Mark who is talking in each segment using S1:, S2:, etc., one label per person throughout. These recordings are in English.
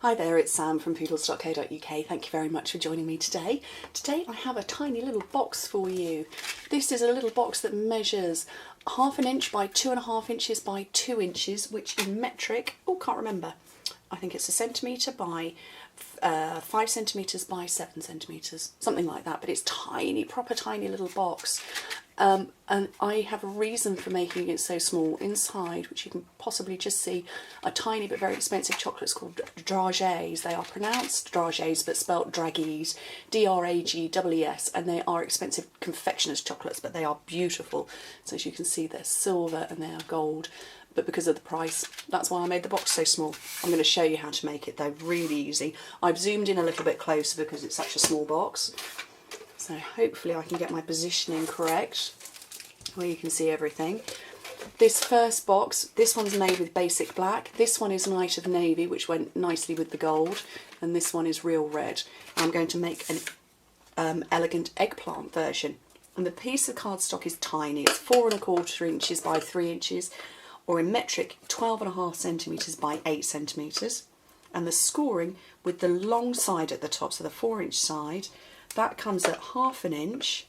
S1: Hi there, it's Sam from Pootles.co.uk. Thank you very much for joining me today. Today I have a tiny little box for you. This is a little box that measures 1/2 inch by 2.5 inches by 2 inches, which in metric, oh, can't remember. I think it's a centimetre by 5 centimetres by 7 centimetres, something like that, but it's tiny, proper tiny little box. And I have a reason for making it so small. Inside, which you can possibly just see, are tiny but very expensive chocolates called Dragees. They are pronounced Dragees but spelt Dragees, D-R-A-G-E-E-S, and they are expensive confectioner's chocolates, but they are beautiful. So as you can see, they're silver and they are gold, but because of the price, that's why I made the box so small. I'm going to show you how to make it though, really easy. I've zoomed in a little bit closer because it's such a small box. So hopefully I can get my positioning correct, where you can see everything. This first box, this one's made with basic black. This one is Night of Navy, which went nicely with the gold. And this one is real red. I'm going to make an elegant eggplant version. And the piece of cardstock is tiny. It's 4¼ inches by 3 inches, or in metric, 12.5 centimetres by 8 centimetres. And the scoring with the long side at the top, so the 4-inch side, that comes at 1/2 inch,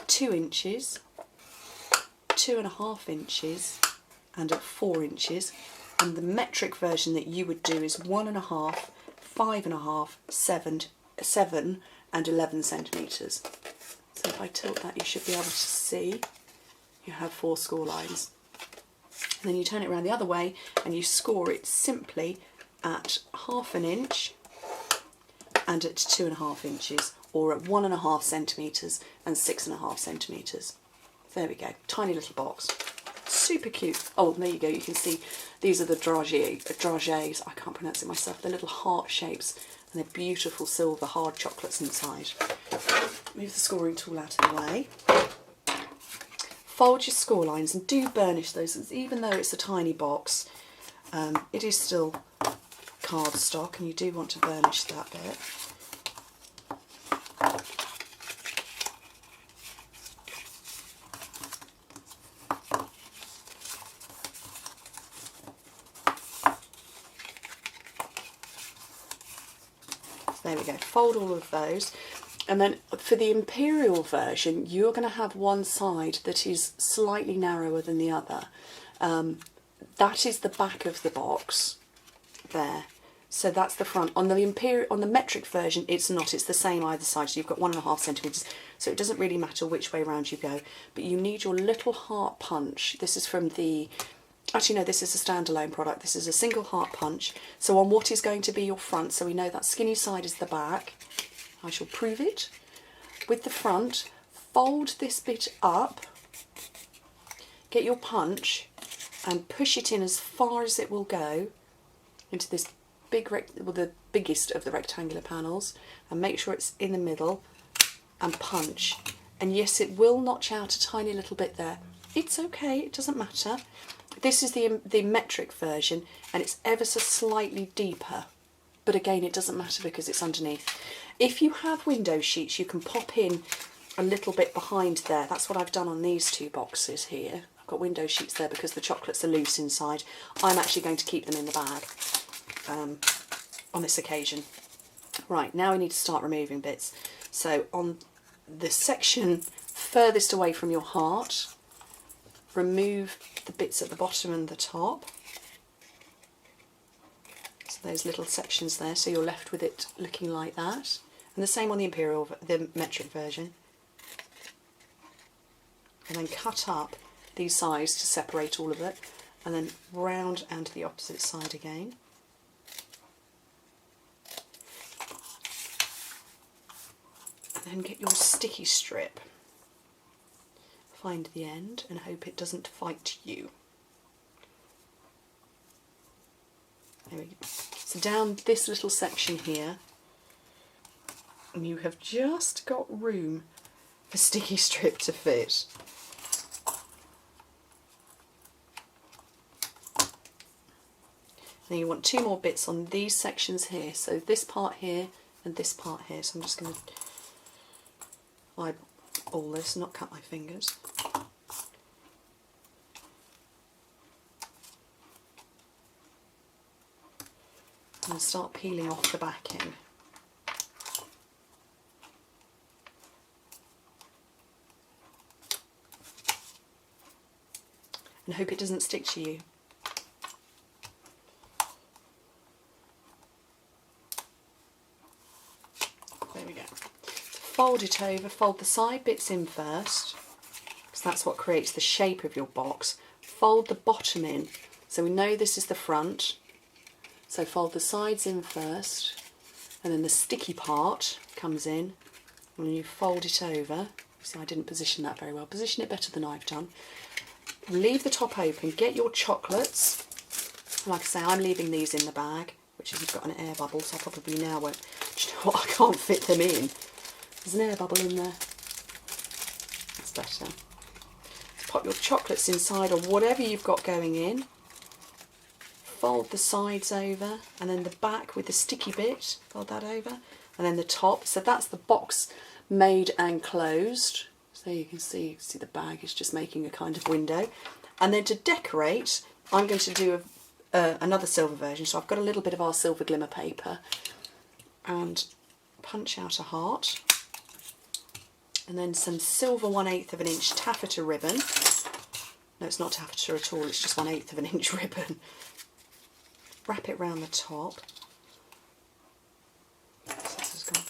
S1: 2 inches, 2.5 inches, and at 4 inches. And the metric version that you would do is 1.5, 5.5, 7, and 11 centimetres. So if I tilt that, you should be able to see you have 4 score lines. And then you turn it around the other way and you score it simply at 1/2 inch and at 2.5 inches, or at 1.5 centimetres and 6.5 centimetres. There we go, tiny little box. Super cute. Oh, there you go, you can see these are the Dragees, I can't pronounce it myself. They're little heart shapes and they're beautiful silver hard chocolates inside. Move the scoring tool out of the way. Fold your score lines and do burnish those, even though it's a tiny box. It is still cardstock and you do want to burnish that bit. There we go, fold all of those. And then for the imperial version, you're going to have one side that is slightly narrower than the other. That is the back of the box there. So that's the front. On the metric version, it's not. It's the same either side. So you've got 1.5 centimetres. So it doesn't really matter which way round you go. But you need your little heart punch. This is from the... Actually, no, this is a standalone product. This is a single heart punch. So on what is going to be your front, so we know that skinny side is the back. I shall prove it. With the front, fold this bit up. Get your punch and push it in as far as it will go into this big, the biggest of the rectangular panels, and make sure it's in the middle and punch. And yes, it will notch out a tiny little bit there. It's okay, it doesn't matter. This is the metric version and it's ever so slightly deeper, but again it doesn't matter because it's underneath. If you have window sheets, you can pop in a little bit behind there. That's what I've done on these 2 boxes here. I've got window sheets there because the chocolates are loose inside. I'm actually going to keep them in the bag on this occasion. Right, now we need to start removing bits. So on the section furthest away from your heart, remove the bits at the bottom and the top. So those little sections there, so you're left with it looking like that. And the same on the metric version. And then cut up these sides to separate all of it, and then round and to the opposite side again. And then get your sticky strip. Find the end and hope it doesn't fight you. There we go. So down this little section here, and you have just got room for sticky strip to fit. Now you want 2 more bits on these sections here, so this part here and this part here. So I'm just going to eyeball this, not cut my fingers. and start peeling off the backing. And hope it doesn't stick to you. There we go. Fold it over, fold the side bits in first, because that's what creates the shape of your box. Fold the bottom in, so we know this is the front. So fold the sides in first, and then the sticky part comes in, and you fold it over. See, I didn't position that very well. Position it better than I've done. Leave the top open, get your chocolates. Like I say, I'm leaving these in the bag, which has got an air bubble, so I probably now won't. Do you know what? I can't fit them in. There's an air bubble in there. That's better. Pop your chocolates inside, or whatever you've got going in. Fold the sides over, and then the back with the sticky bit, fold that over, and then the top. So that's the box made and closed. So you can see the bag is just making a kind of window. And then to decorate, I'm going to do another silver version. So I've got a little bit of our silver glimmer paper, and punch out a heart, and then some silver 1/8 of an inch taffeta ribbon. No, it's not taffeta at all, it's just 1/8 of an inch ribbon. Wrap it round the top. So this is gone.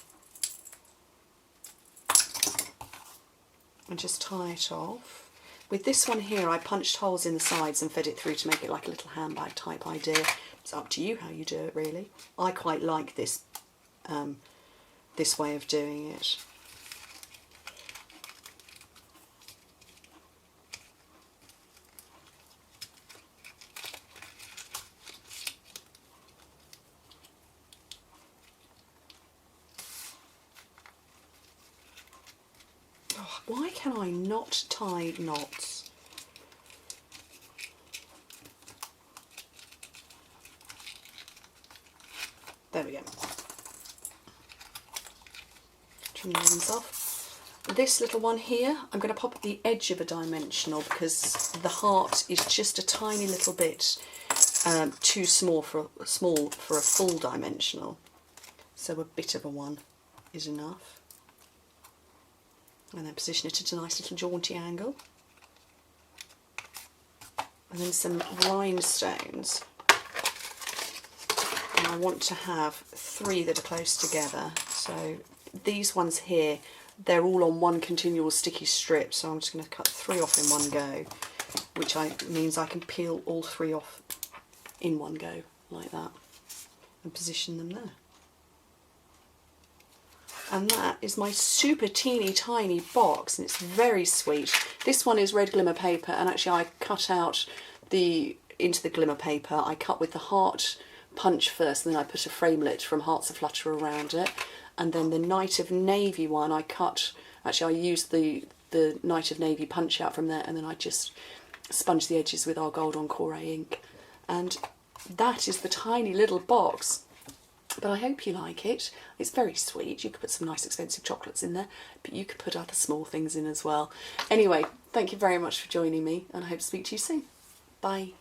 S1: And just tie it off. With this one here, I punched holes in the sides and fed it through to make it like a little handbag type idea. It's up to you how you do it, really. I quite like this this way of doing it. Oh, why can I not tie knots? There we go. Trim the ends off. This little one here, I'm going to pop at the edge of a dimensional because the heart is just a tiny little bit too small for a full dimensional. So a bit of a one is enough. And then position it at a nice little jaunty angle. And then some rhinestones. And I want to have 3 that are close together. So these ones here, they're all on one continual sticky strip, so I'm just going to cut 3 off in one go, which means I can peel all 3 off in one go, like that, and position them there. And that is my super teeny tiny box, and it's very sweet. This one is red glimmer paper, and actually I cut out into the glimmer paper, I cut with the heart punch first, and then I put a framelit from Hearts Aflutter around it. And then the Night of Navy one I cut, actually I used the Night of Navy punch out from there, and then I just sponged the edges with our Gold Encore ink. And that is the tiny little box. But I hope you like it. It's very sweet. You could put some nice expensive chocolates in there, but you could put other small things in as well. Anyway, thank you very much for joining me, and I hope to speak to you soon. Bye.